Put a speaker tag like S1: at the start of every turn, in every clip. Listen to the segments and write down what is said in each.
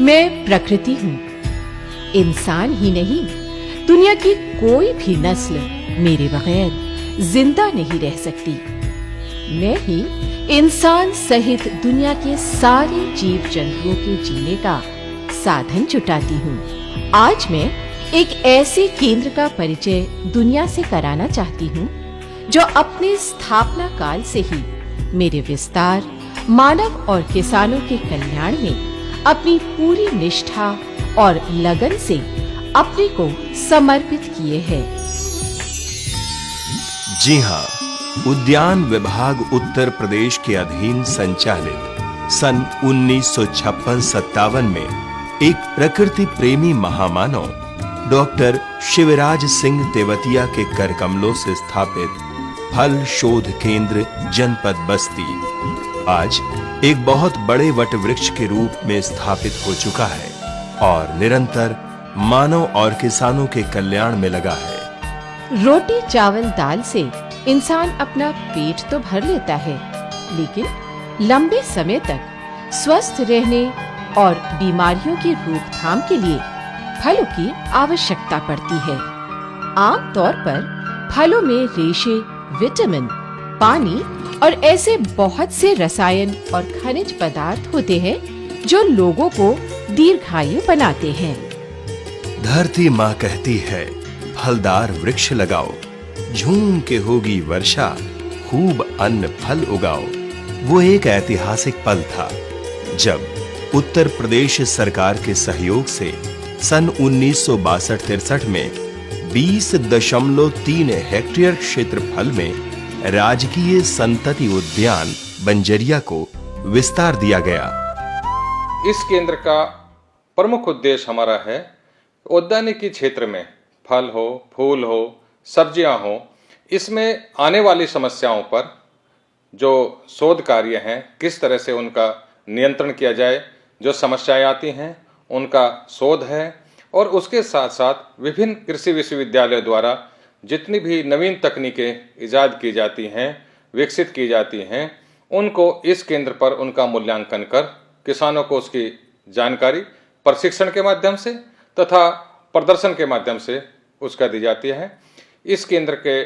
S1: मैं प्रकृति हूँ। इंसान ही नहीं, दुनिया की कोई भी नस्ल मेरे बगैर जिंदा नहीं रह सकती। मैं ही इंसान सहित दुनिया के सारे जीव जंतुओं के जीने का साधन जुटाती हूँ। आज मैं एक ऐसे केंद्र का परिचय दुनिया से कराना चाहती हूँ जो अपने स्थापना काल से ही मेरे विस्तार, मानव और किसानों के कल्याण में अपनी पूरी निष्ठा और लगन से अपने को समर्पित किए हैं।
S2: जी हाँ, उद्यान विभाग उत्तर प्रदेश के अधीन संचालित सन 1956-57 में एक प्रकृति प्रेमी महामानव डॉक्टर शिवराज सिंह तेवतिया के करकमलों से स्थापित फल शोध केंद्र जनपद बस्ती आज एक बहुत बड़े वट वृक्ष के रूप में स्थापित हो चुका है और निरंतर मानव और किसानों के कल्याण में लगा है।
S1: रोटी चावल दाल से इंसान अपना पेट तो भर लेता है, लेकिन लंबे समय तक स्वस्थ रहने और बीमारियों की रोकथाम के लिए फलों की आवश्यकता पड़ती है। आम तौर पर फलों में रेशे, विटामिन, पानी और ऐसे बहुत से रसायन और खनिज पदार्थ होते हैं जो लोगों को दीर्घायु बनाते हैं।
S2: धरती माँ कहती है, फलदार वृक्ष लगाओ, झूम के होगी वर्षा, खूब अन्न फल उगाओ। वो एक ऐतिहासिक पल था जब उत्तर प्रदेश सरकार के सहयोग से सन 1962-63 में 20.3 हेक्टेयर क्षेत्रफल में राजकीय संतति उद्यान बंजरिया को विस्तार दिया गया।
S3: इस केंद्र का प्रमुख उद्देश्य हमारा है उद्यानिकी क्षेत्र में फल हो, फूल हो, सब्जियां हो, इसमें आने वाली समस्याओं पर जो शोध कार्य हैं, किस तरह से उनका नियंत्रण किया जाए, जो समस्याएं आती हैं उनका शोध है। और उसके साथ साथ विभिन्न कृषि विश्वविद्यालयों द्वारा जितनी भी नवीन तकनीकें इजाद की जाती हैं, विकसित की जाती हैं, उनको इस केंद्र पर उनका मूल्यांकन कर किसानों को उसकी जानकारी प्रशिक्षण के माध्यम से तथा प्रदर्शन के माध्यम से उसका दी जाती है। इस केंद्र के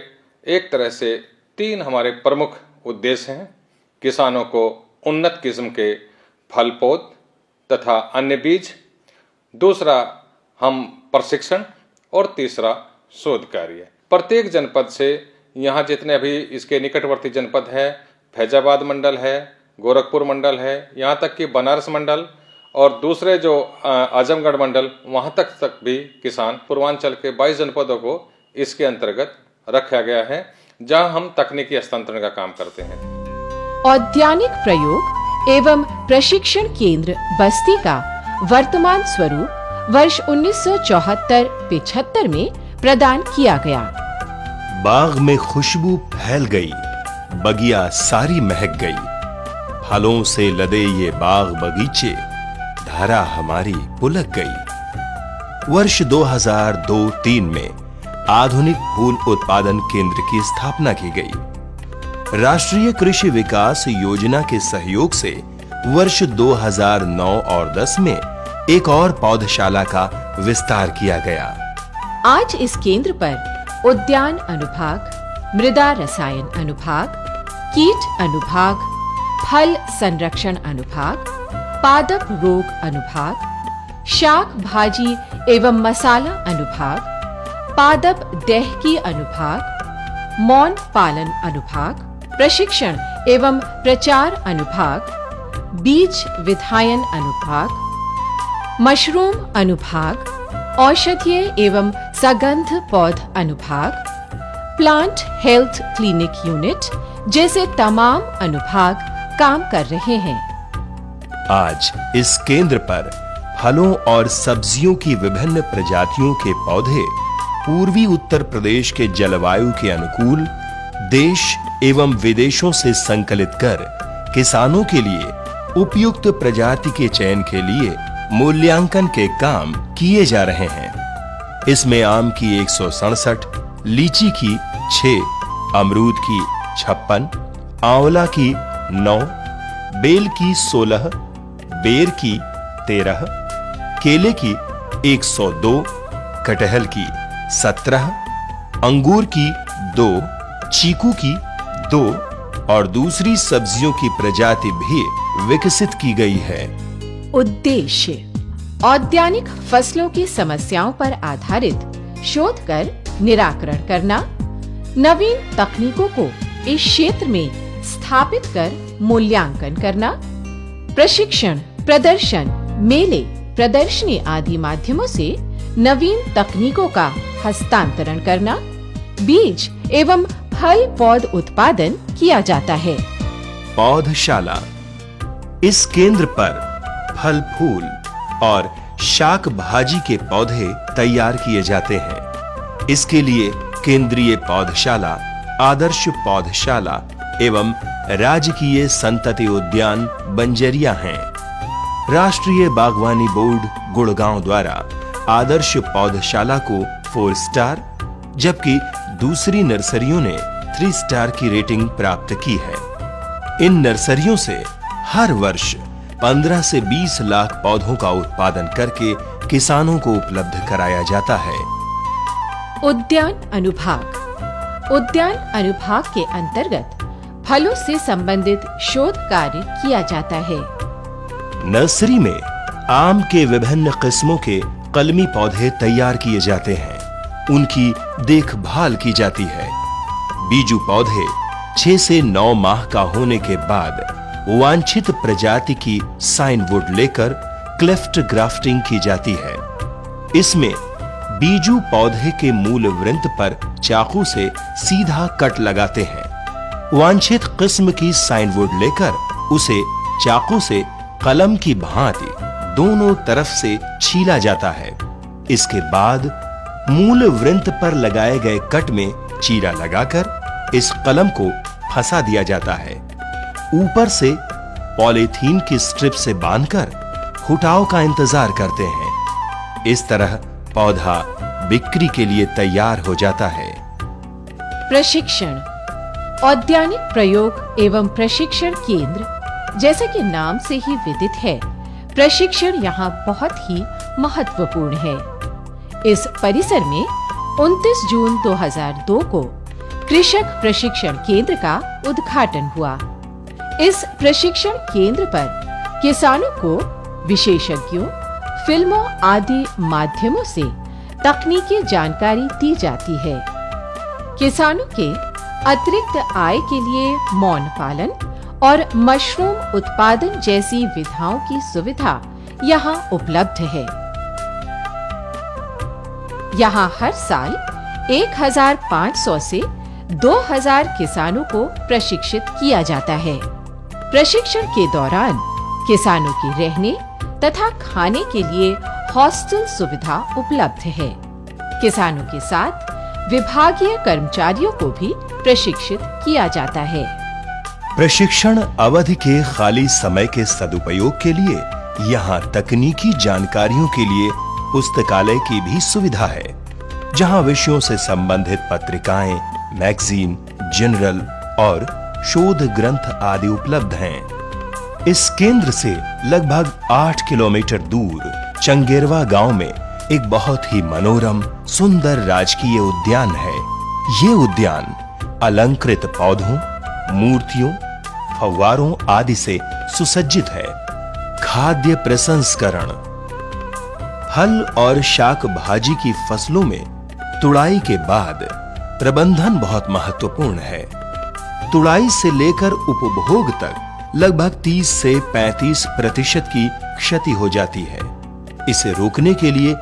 S3: एक तरह से 3 हमारे प्रमुख उद्देश्य हैं: किसानों को उन्नत किस्म के फल पौध तथा अन्य बीज, दूसरा हम प्रशिक्षण, और तीसरा शोध कार्य। प्रत्येक जनपद से यहाँ जितने अभी इसके निकटवर्ती जनपद है, फैजाबाद मंडल है, गोरखपुर मंडल है, यहाँ तक कि बनारस मंडल और दूसरे जो आजमगढ़ मंडल, वहाँ तक भी किसान पूर्वांचल के 22 जनपदों को इसके अंतर्गत रखा गया है, जहाँ हम तकनीकी हस्तांतरण का काम करते हैं।
S1: औद्यानिक प्रयोग एवं प्रशिक्षण केंद्र बस्ती का वर्तमान स्वरूप वर्ष 1974-75 में प्रदान किया गया।
S2: बाग में खुशबू फैल गई, बगिया सारी महक गई, फलों से लदे ये बाग बगीचे, धारा हमारी पुलक गई। वर्ष 2002-3 में आधुनिक फूल उत्पादन केंद्र की स्थापना की गई। राष्ट्रीय कृषि विकास योजना के सहयोग से वर्ष 2009 और 10 में एक और पौधशाला का विस्तार किया गया।
S1: आज इस केंद्र पर उद्यान अनुभाग, मृदा रसायन अनुभाग, कीट अनुभाग, फल संरक्षण अनुभाग, पादप रोग अनुभाग, शाक भाजी एवं मसाला अनुभाग, पादप दैहिकी अनुभाग, मौन पालन अनुभाग, प्रशिक्षण एवं प्रचार अनुभाग, बीज विधायन अनुभाग, मशरूम अनुभाग, औषधीय एवं सगंध पौध अनुभाग, प्लांट हेल्थ क्लिनिक यूनिट जैसे तमाम अनुभाग काम कर रहे हैं।
S2: आज इस केंद्र पर फलों और सब्जियों की विभिन्न प्रजातियों के पौधे पूर्वी उत्तर प्रदेश के जलवायु के अनुकूल देश एवं विदेशों से संकलित कर किसानों के लिए उपयुक्त प्रजाति के चयन के लिए मूल्यांकन के काम किए जा रहे हैं। इसमें आम की 167, लीची की 6, अमरूद की 56, आंवला की 9, बेल की 16, बेर की 13, केले की 102, कटहल की 17, अंगूर की 2, चीकू की 2 और दूसरी सब्जियों की प्रजाति भी विकसित की गई है।
S1: उद्देश्य औद्यानिक फसलों की समस्याओं पर आधारित शोध कर निराकरण करना, नवीन तकनीकों को इस क्षेत्र में स्थापित कर मूल्यांकन करना, प्रशिक्षण, प्रदर्शन, मेले, प्रदर्शनी आदि माध्यमों से नवीन तकनीकों का हस्तांतरण करना, बीज एवं फल पौध उत्पादन किया जाता है।
S2: पौधशाला, इस केंद्र पर फल फूल और शाक भाजी के पौधे तैयार किए जाते हैं। इसके लिए केंद्रीय पौधशाला, आदर्श पौधशाला एवं राजकीय संतति उद्यान बंजरिया हैं। राष्ट्रीय बागवानी बोर्ड गुड़गांव द्वारा आदर्श पौधशाला को 4 स्टार जबकि दूसरी नर्सरियों ने 3 स्टार की रेटिंग प्राप्त की है। इन नर्सरियों से हर वर्ष 15 से 20 लाख पौधों का उत्पादन करके किसानों को उपलब्ध कराया जाता है।
S1: उद्यान अनुभाग, उद्यान अनुभाग के अंतर्गत फलों से संबंधित शोध कार्य किया जाता है।
S2: नर्सरी में आम के विभिन्न किस्मों के कलमी पौधे तैयार किए जाते हैं, उनकी देखभाल की जाती है। बीजू पौधे 6 से 9 माह का होने के बाद वांछित प्रजाति की साइनवुड लेकर क्लेफ्ट ग्राफ्टिंग की जाती है। इसमें बीजू पौधे के मूल वृंत पर चाकू से सीधा कट लगाते हैं। वांछित किस्म की साइनवुड लेकर उसे चाकू से कलम की भांति दोनों तरफ से छीला जाता है। इसके बाद मूल वृंत पर लगाए गए कट में चीरा लगाकर इस कलम को फंसा दिया जाता है। ऊपर से पॉलीथीन की स्ट्रिप से बांधकर फुटाव का इंतजार करते हैं। इस तरह पौधा बिक्री के लिए तैयार हो जाता है।
S1: प्रशिक्षण, औद्यानिक प्रयोग एवं प्रशिक्षण केंद्र जैसे कि नाम से ही विदित है, प्रशिक्षण यहाँ बहुत ही महत्वपूर्ण है। इस परिसर में 29 जून 2002 को कृषक प्रशिक्षण केंद्र का उद्घाटन हुआ। इस प्रशिक्षण केंद्र पर किसानों को विशेषज्ञों, फिल्मों आदि माध्यमों से तकनीकी जानकारी दी जाती है। किसानों के अतिरिक्त आय के लिए मौन पालन और मशरूम उत्पादन जैसी विधाओं की सुविधा यहाँ उपलब्ध है। यहाँ हर साल 1500 से 2000 किसानों को प्रशिक्षित किया जाता है। प्रशिक्षण के दौरान किसानों की रहने तथा खाने के लिए हॉस्टल सुविधा उपलब्ध है। किसानों के साथ विभागीय कर्मचारियों को भी प्रशिक्षित किया जाता है।
S2: प्रशिक्षण अवधि के खाली समय के सदुपयोग के लिए यहाँ तकनीकी जानकारियों के लिए पुस्तकालय की भी सुविधा है, जहाँ विषयों से संबंधित पत्रिकाएं, मैगजीन, जर्नल और शोध ग्रंथ आदि उपलब्ध हैं। इस केंद्र से लगभग 8 किलोमीटर दूर चंगेरवा गांव में एक बहुत ही मनोरम सुंदर राजकीय उद्यान है। ये उद्यान अलंकृत पौधों, मूर्तियों, फव्वारों आदि से सुसज्जित है। खाद्य प्रसंस्करण, फल और शाक भाजी की फसलों में तुड़ाई के बाद प्रबंधन बहुत महत्वपूर्ण है। तुड़ाई से लेकर उपभोग तक लगभग 30 से 35% की क्षति हो जाती है। इसे रोकने के लिए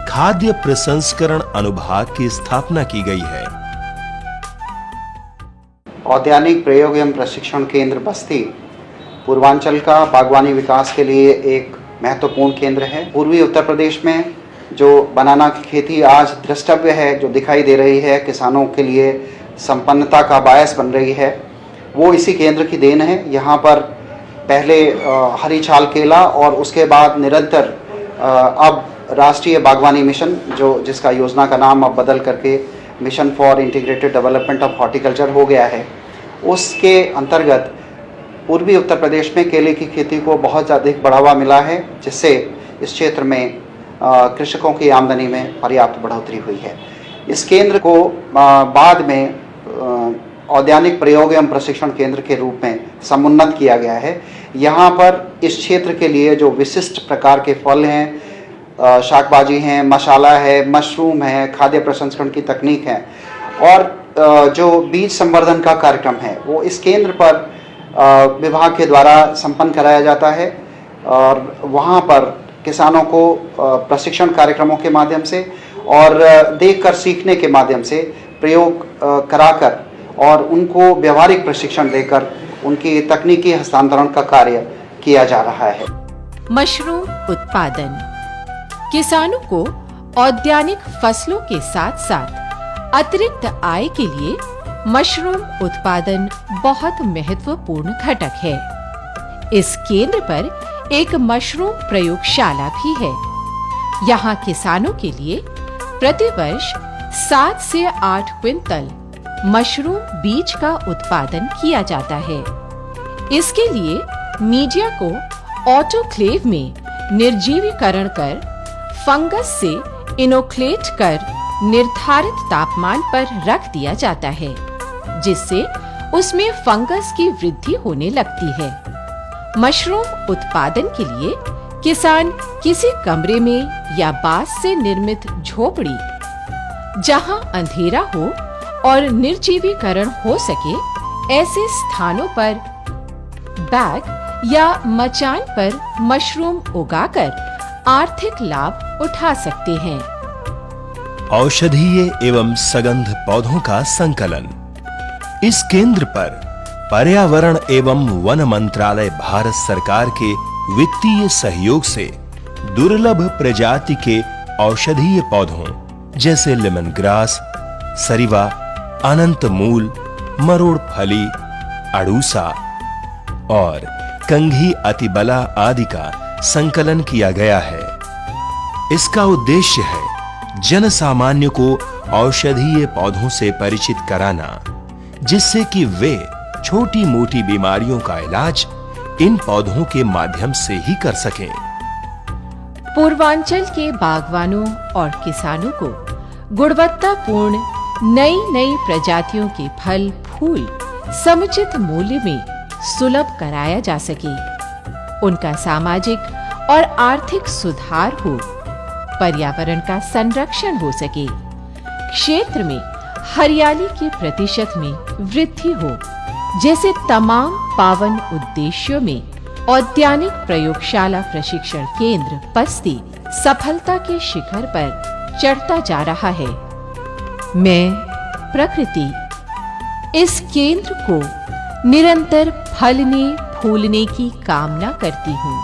S2: खाद्य प्रसंस्करण अनुभाग की स्थापना की गई है।
S4: औद्यानिक प्रयोग एवं प्रशिक्षण केंद्र बस्ती पूर्वांचल का बागवानी विकास के लिए एक महत्वपूर्ण केंद्र है। पूर्वी उत्तर प्रदेश में जो बनाना की खेती आज द्रष्टव्य है, जो दिखाई दे रही है, किसानों के लिए संपन्नता का बायस बन रही है, वो इसी केंद्र की देन है। यहाँ पर पहले हरी छाल केला और उसके बाद निरंतर अब राष्ट्रीय बागवानी मिशन जिसका योजना का नाम अब बदल करके mission for integrated development of horticulture हो गया है, उसके अंतर्गत पूर्वी उत्तर प्रदेश में केले की खेती को बहुत अधिक बढ़ावा मिला है, जिससे इस क्षेत्र में कृषकों की आमदनी में पर्याप्त बढ़ोतरी हुई है। इस केंद्र को बाद में औद्यानिक प्रयोग एवं प्रशिक्षण केंद्र के रूप में समुन्नत किया गया है। यहाँ पर इस क्षेत्र के लिए जो विशिष्ट प्रकार के फल हैं, शाकभाजी हैं, मसाला है, मशरूम है, खाद्य प्रसंस्करण की तकनीक है और जो बीज संवर्धन का कार्यक्रम है वो इस केंद्र पर विभाग के द्वारा संपन्न कराया जाता है और वहाँ पर किसानों को प्रशिक्षण कार्यक्रमों के माध्यम से और देखकर सीखने के माध्यम से प्रयोग कराकर और उनको व्यवहारिक प्रशिक्षण देकर उनकी तकनीकी हस्तांतरण का कार्य किया जा रहा है।
S1: मशरूम उत्पादन किसानों को औद्यानिक फसलों के साथ साथ अतिरिक्त आय के लिए मशरूम उत्पादन बहुत महत्वपूर्ण घटक है। इस केंद्र पर एक मशरूम प्रयोगशाला भी है। यहाँ किसानों के लिए प्रतिवर्ष 7 से 8 क्विंटल मशरूम बीज का उत्पादन किया जाता है। इसके लिए मीडिया को ऑटोक्लेव में निर्जीवीकरण कर फंगस से इनोक्लेट कर निर्धारित तापमान पर रख दिया जाता है, जिससे उसमें फंगस की वृद्धि होने लगती है। मशरूम उत्पादन के लिए किसान किसी कमरे में या बांस से निर्मित झोपड़ी, जहां अंधेरा हो और निर्जीवीकरण हो सके, ऐसे स्थानों पर बैग या मचान पर मशरूम उगाकर आर्थिक लाभ उठा सकते हैं।
S2: औषधीय एवं सगंध पौधों का संकलन। इस केंद्र पर पर्यावरण एवं वन मंत्रालय भारत सरकार के वित्तीय सहयोग से दुर्लभ प्रजाति के औषधीय पौधों जैसे लेमन ग्रास, सरिवा, अनंत मूल, मरोड़ फली, अड़ूसा और कंघी अतिबला आदि का संकलन किया गया है। इसका उद्देश्य है जन सामान्य को औषधीय पौधों से परिचित कराना, जिससे कि वे छोटी मोटी बीमारियों का इलाज इन पौधों के माध्यम से ही कर सकें।
S1: पूर्वांचल के बागवानों और किसानों को गुणवत्तापूर्ण नई प्रजातियों के फल फूल समुचित मूल्य में सुलभ कराया जा सके, उनका सामाजिक और आर्थिक सुधार हो, पर्यावरण का संरक्षण हो सके, क्षेत्र में हरियाली के प्रतिशत में वृद्धि हो, जैसे तमाम पावन उद्देश्यों में औद्यानिक प्रयोगशाला प्रशिक्षण केंद्र बस्ती सफलता के शिखर पर चढ़ता जा रहा है। मैं प्रकृति इस केंद्र को निरंतर फलने फूलने की कामना करती हूँ।